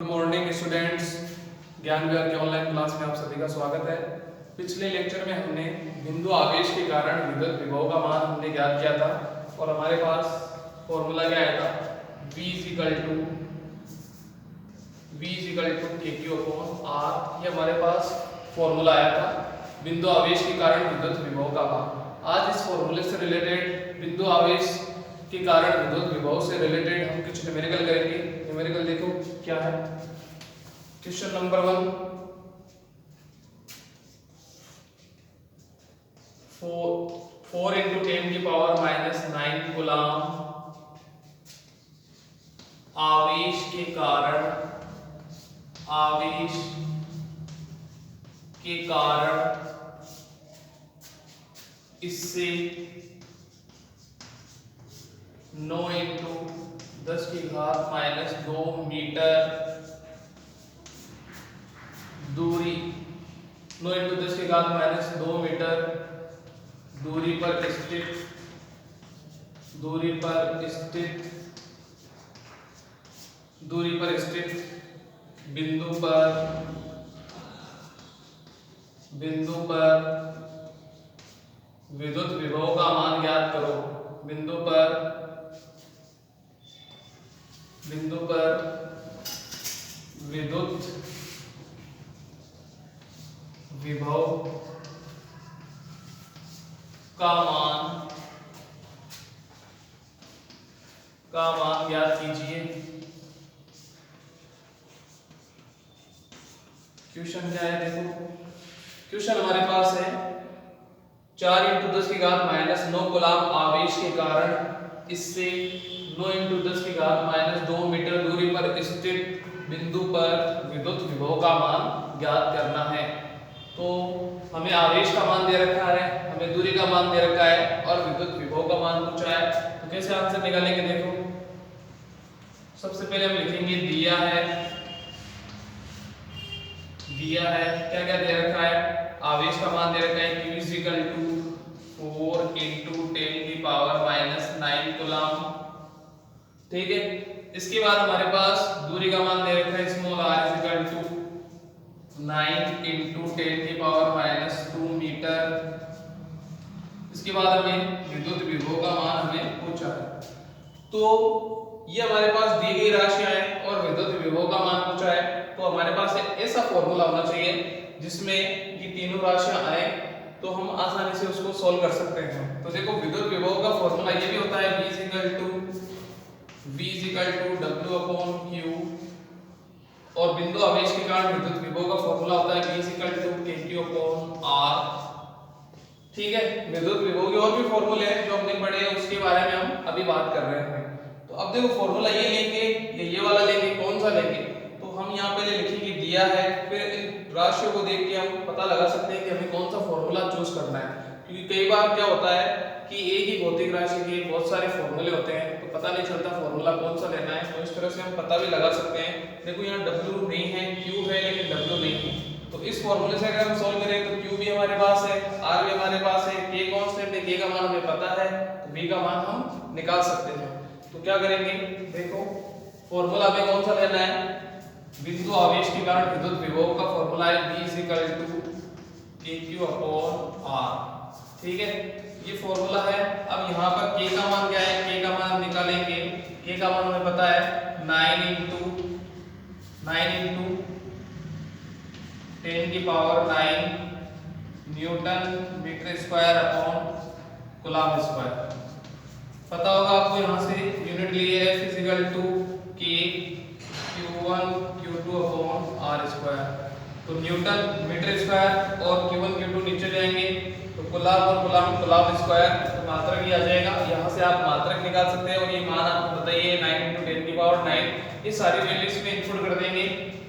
Good morning students. ज्ञान विहार के online class में आप सभी का स्वागत है। पिछले लेक्चर में हमने बिंदु आवेश के कारण विद्युत विभव का मान हमने ज्ञात किया था और हमारे पास फॉर्मूला क्या आया था, V is KQ upon R। ये हमारे पास फॉर्मूला आया था बिंदु आवेश के कारण विद्युत विभव का मान। आज इस फॉर्मूले से रिलेटेड बिंदु आवेश के कारण विद्युत विभव से रिलेटेड हम कुछ न्यूमेरिकल करेंगे। न्यूमेरिकल देखो क्या है। क्वेश्चन नंबर 1, 4 into 10 की पावर -9 कूलाम आवेश के कारण इससे 9 into 10 की घात -2 मीटर दूरी 9 into 10 की घात -2 मीटर दूरी पर स्थित बिंदु पर विद्युत विभव का मान ज्ञात करो। बिंदु पर विद्युत विभव का मान ज्ञात कीजिए। क्वेश्चन क्या है, देखो क्वेश्चन हमारे पास है 4 into 10 की घात -9 कूलाम आवेश के कारण इससे 9 into 10 की घात -2 मीटर दूरी पर स्थित बिंदु पर विद्युत विभव का मान ज्ञात करना है। तो हमें आवेश का मान दे रखा है, हमें दूरी का मान दे रखा है और विद्युत विभव का मान पूछा है। तो कैसे आंसर निकालेंगे, देखो सबसे पहले हम लिखेंगे दिया है क्या क्या दे रखा है। आवेश का मान दे रखा है Q = 4 into 10 की पावर -9 कूलाम, ठीक है। इसके बाद हमारे पास दूरी का मान दे रखा है स्मॉल r = 9 into 10 की पावर -2 मीटर। इसके बाद हमें विद्युत विभव का मान हमें पूछा है। तो ये हमारे पास दी गई राशियां हैं और विद्युत विभव का मान पूछा है। तो हमारे पास ऐसा फॉर्मूला होना चाहिए जिसमें ये तीनों राशियां आए तो हम आसानी से उसको सॉल्व कर सकते हैं। तो देखो विद्युत विभव का फॉर्मूला ये भी होता है V = W/Q और बिंदु आवेश के कारण विद्युत विभव का फॉर्मूला होता है V = KQ/R, ठीक है। विद्युत विभव के और भी फॉर्मूले हैं जो हमने पढ़े हैं, उसके बारे में हम अभी बात कर रहे हैं। तो अब देखो फॉर्मूला ये लेंगे या ये वाला लेंगे, कौन सा लेंगे। तो हम यहाँ पहले लिखेंगे दिया है, फिर इन राशियों को देख के हम पता लगा सकते हैं कि हमें कौन सा फॉर्मूला चूज करना है। क्योंकि कई बार क्या होता है कि एक ही भौतिक राशि के बहुत सारे फॉर्मूले होते हैं तो पता नहीं चलता फॉर्मूला कौन सा लेना है। तो इस तरह से हम पता भी लगा सकते हैं। देखो यहाँ W नहीं है, Q है लेकिन W नहीं है। तो इस फॉर्मूले से अगर हम सॉल्व करें तो Q भी हमारे पास है, R भी हमारे पास है, K कांस्टेंट है, K का मान हमें पता है, तो V का मान हम निकाल सकते हैं। तो क्या करेंगे, देखो फॉर्मूला हमें कौन सा लेना है, बिंदु आवेश के कारण विद्युत विभव का फॉर्मूला है V = KQ/R, ठीक है। ये फॉर्मूला है। अब यहाँ पर K का मान क्या है, K का मान निकालेंगे। K का मान हमें पता है 9 into 10 की power 9 newton metre square upon coulomb square. पता होगा आपको, यहाँ से यूनिट लिए F = K Q1 Q2/R²। तो न्यूटन मीटर स्क्वायर और Q1 Q2 नीचे जाएंगे तो कूलाम और कूलाम स्क्वायर, तो मात्रक ही आ जाएगा। यहाँ से आप मात्रक निकाल सकते हैं और ये मान आपको बताइए 9 into 10 की पावर 9। ये सारी वैल्यूज में इनपुट कर देंगे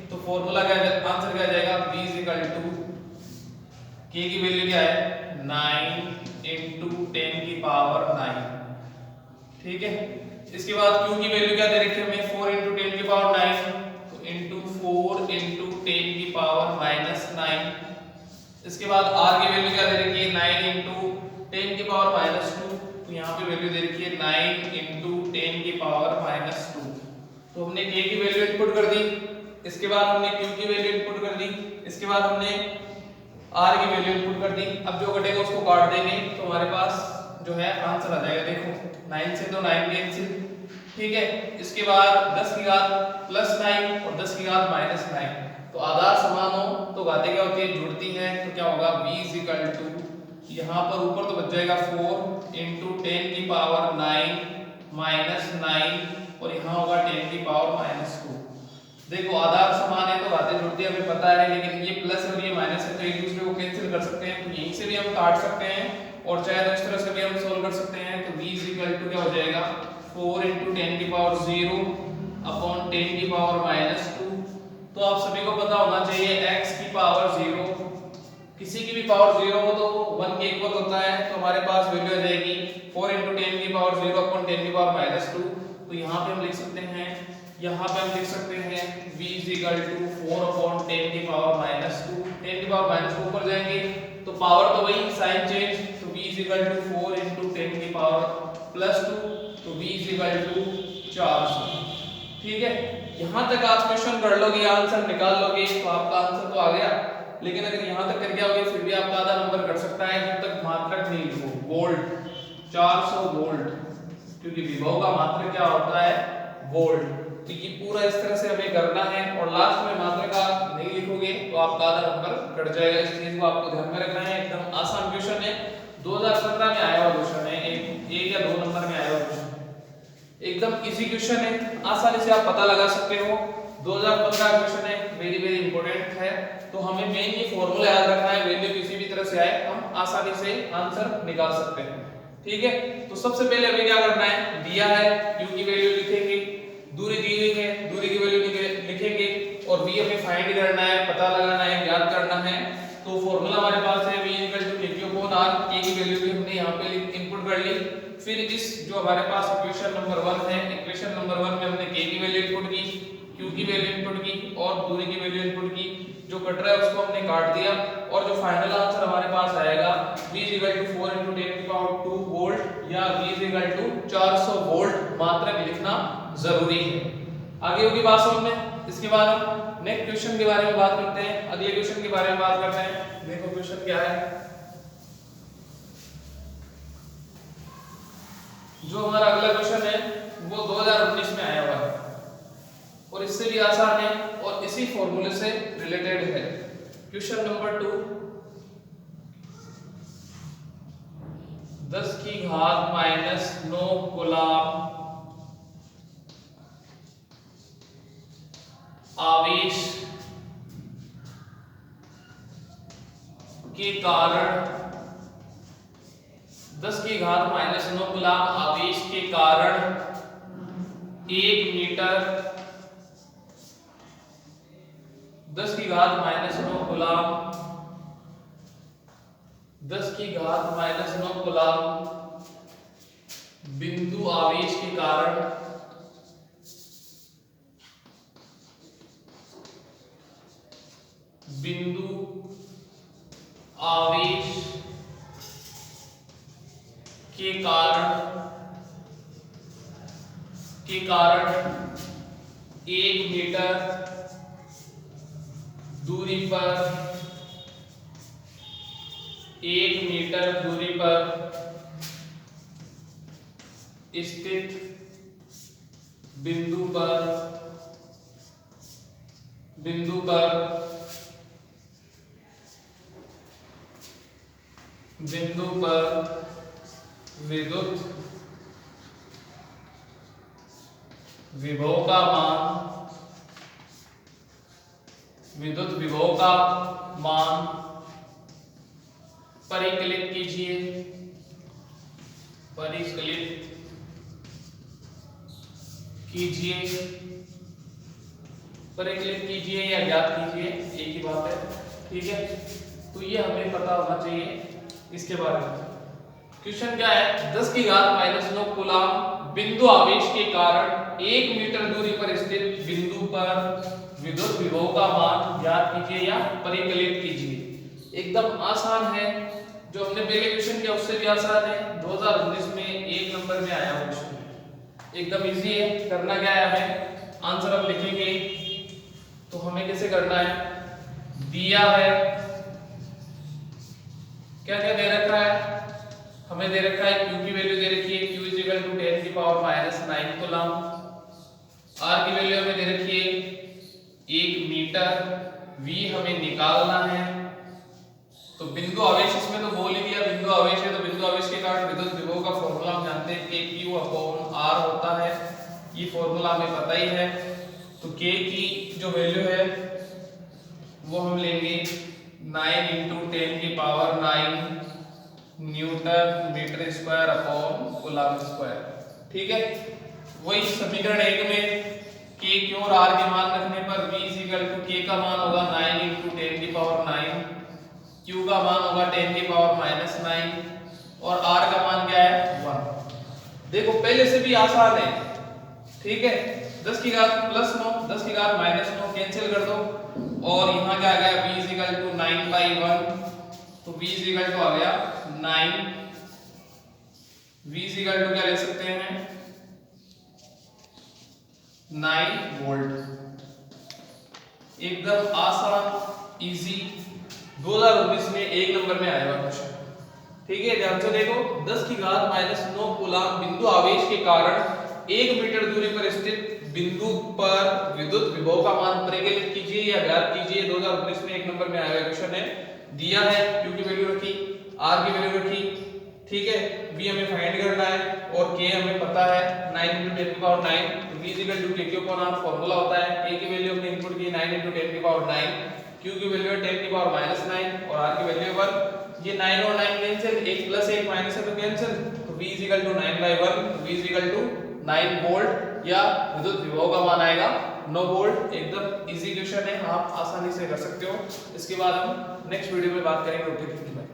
तो फॉर्मूला क्या आंसर क्या आ जाएगा, V = K की वैल्यू क्या है 9 into 10 की पावर 9, ठीक है। इसके बाद Q की वैल्यू क्या दे रखी है हमें 4 into 10 की पावर 9, तो into 4 into 10 की पावर -9। इसके बाद R की वैल्यू क्या दे रखी है 9 into 10 की पावर -2, तो यहाँ पे वैल्यू दे रखी है 9 into 10 की पावर -2। तो हमने K की वैल्यू इनपुट कर दी इसके बाद हमने Q की वैल्यू इनपुट कर दी, इसके बाद हमने R की वैल्यू इनपुट कर दी। अब जो घटेगा उसको काट देंगे तो हमारे पास जो है आंसर आ जाएगा। देखो 9 से तो 9 कैंसिल, ठीक है। इसके बाद 10 की घात +9 और 10 की घात -9, तो आधार समान हो तो घातें क्या होती है, जुड़ती हैं। तो क्या होगा b यहाँ पर ऊपर तो बच जाएगा 4 × 10 की पावर 9 -9 और यहाँ होगा 10 की पावर -2। देखो आधार समान है तो घातें जुड़ती है, हमें पता है, लेकिन ये प्लस और ये माइनस है तो एक दूसरे को कैंसिल कर सकते हैं। तो यहीं से भी हम काट सकते हैं और चाहे तो इस तरह से भी हम सोल्व कर सकते हैं। तो b क्या हो जाएगा 4 × 10 की पावर 0 अपॉन 10 की पावर -2। तो आप सभी को पता होना चाहिए x की पावर 0, किसी की भी पावर 0 हो तो 1 के इक्वल होता है। तो हमारे पास वैल्यू आ जाएगी 4 × 10 की पावर 0 अपॉन 10 की पावर -2। तो यहाँ पे हम लिख सकते हैं, यहाँ पे हम लिख सकते हैं v 4 अपॉन 10 की पावर -2। 10 की पावर -2 ऊपर जाएंगे तो पावर तो वही, साइन चेंज। तो v 4 × 10 की पावर +2, तो v 400। ठीक है, यहाँ तक आप क्वेश्चन कर लोगे, आंसर निकाल लोगे तो आपका आंसर तो आ गया। लेकिन अगर यहाँ तक करके आओगे फिर भी आपका आधा नंबर कट सकता है जब तक मात्रक नहीं लिखो। वोल्ट 400 वोल्ट, क्योंकि विभव का मात्रक क्या होता है, वोल्ट। तो ये पूरा इस तरह से हमें करना है और लास्ट में मात्रक आप नहीं लिखोगे तो आपका आधा नंबर कट जाएगा। इस चीज को आपको ध्यान में रखना है। एकदम आसान क्वेश्चन है, 2015 में आया हुआ क्वेश्चन है, एक या 2 नंबर में आया हुआ क्वेश्चन, एकदम इजी क्वेश्चन है, आसानी से आप पता लगा सकते हो। 2015 क्वेश्चन है, वेरी इंपॉर्टेंट है। तो हमें मेन ये फॉर्मूला याद रखना है, वैल्यू किसी भी तरह से आए हम आसानी से आंसर निकाल सकते हैं। ठीक है, तो सबसे पहले हमें क्या करना है, दिया है q की वैल्यू लिखेंगे, दूरी दी हुई है, दूरी की वैल्यू लिखेंगे और v हमें फाइंड करना है, पता लगाना है, ज्ञात करना है। तो फॉर्मूला हमारे पास है v kq/r, k की वैल्यू भी हमने यहाँ पे इनपुट कर ली। फिर इस जो हमारे पास इक्वेशन नंबर 1 है, इक्वेशन नंबर 1 में हमने k की वैल्यू इनपुट की, q की वैल्यू इनपुट की और दूरी की वैल्यू इनपुट की। जो कट रहा है उसको हमने काट दिया और जो फाइनल आंसर हमारे पास आएगा v 4 × 10 की पावर 2 वोल्ट या v 400 वोल्ट मात्रक लिखना जरूरी है। आगे होगी बात समझ में। इसके बाद हम नेक्स्ट क्वेश्चन के बारे में बात करते हैं, अगले क्वेश्चन के बारे में बात करते हैं। देखो क्वेश्चन क्या है, जो हमारा अगला क्वेश्चन है वो 2019 में आया हुआ है और इससे भी आसान है और इसी फॉर्मूले से रिलेटेड है। क्वेश्चन नंबर 2, 10 की घात -9 कूलम आवेश के कारण 10 की घात -9 कूलम आवेश के कारण 1 मीटर 10 की घात -9 कूलम 10 की घात -9 कूलम बिंदु आवेश के कारण बिंदु आवेश के कारण 1 मीटर दूरी पर 1 मीटर दूरी पर स्थित बिंदु पर विद्युत विभव का मान परिकलित कीजिए या ज्ञात कीजिए, एक ही बात है। ठीक है, तो ये हमें पता होना चाहिए इसके बारे में। क्वेश्चन क्या है, 10 की घात -9 कूलम बिंदु आवेश के कारण 1 मीटर दूरी पर स्थित बिंदु पर विद्युत विभव का मान ज्ञात कीजिए या परिकलित कीजिए। एकदम आसान है, जो हमने पहले क्वेश्चन किया उससे भी आसान है। 2019 में 1 नंबर में आया क्वेश्चन, एकदम इजी है। करना क्या है, हमें आंसर हम लिखेंगे तो हमें कैसे करना है, दिया है क्या क्या दे रखा है, हमें दे रखा है Q की वैल्यू दे रखी है, Q = 10⁻⁹ कूलम, R की वैल्यू हमें दे रखी है 1 मीटर, V हमें निकालना है। तो बिंदु आवेश इसमें तो बोल ही दिया, बिंदु आवेश है तो बिंदु आवेश के कारण विद्युत विभव का फॉर्मूला हम जानते हैं कि Q/R होता है, ये फॉर्मूला हमें पता ही है। तो K की जो वैल्यू है वो हम लेंगे 9 × 10⁹ newton metre square upon coulomb square. ठीक है, वही समीकरण 1 में K, Q और R के मान रखने पर V = K का मान होगा 9 × 10⁹, Q का मान होगा 10⁻⁹ और R का मान क्या है 1। देखो पहले से भी आसान है, ठीक है, 10 की घात +9 10 की घात -9 कैंसिल कर दो और यहाँ क्या आ गया V = 9/1, तो V = आ गया 9, V = क्या ले सकते हैं 9 वोल्ट। एकदम आसान इजी, 2019 में 1 नंबर में आएगा क्वेश्चन। ठीक है, ध्यान से देखो, 10 की घात -9 कूलम बिंदु आवेश के कारण 1 मीटर दूरी पर स्थित बिंदु पर विद्युत विभव का मान परिकलित कीजिए या ज्ञात कीजिए। 2019 में 1 नंबर में आएगा क्वेश्चन है, दिया है, Q की वैल्यू रखी, R की वैल्यू रखी, ठीक है, V हमें फाइंड करना है और K हमें पता है 9 × 10⁹, तो V = KQ/R फॉर्मूला होता है। K की वैल्यू हमने इनपुट की 9 × 10⁹, Q की वैल्यू है 10⁻⁹ और R की वैल्यू है 1। ये 9 और 9 कैंसिल, 1 + 1 - है तो कैंसिल, तो V = 9/1, V = 9 वोल्ट या विद्युत विभव का मान आएगा 9 वोल्ट। एकदम इजी क्वेश्चन है, आप आसानी से कर सकते हो। इसके बाद हम नेक्स्ट वीडियो में बात करेंगे रोटेटिंग की।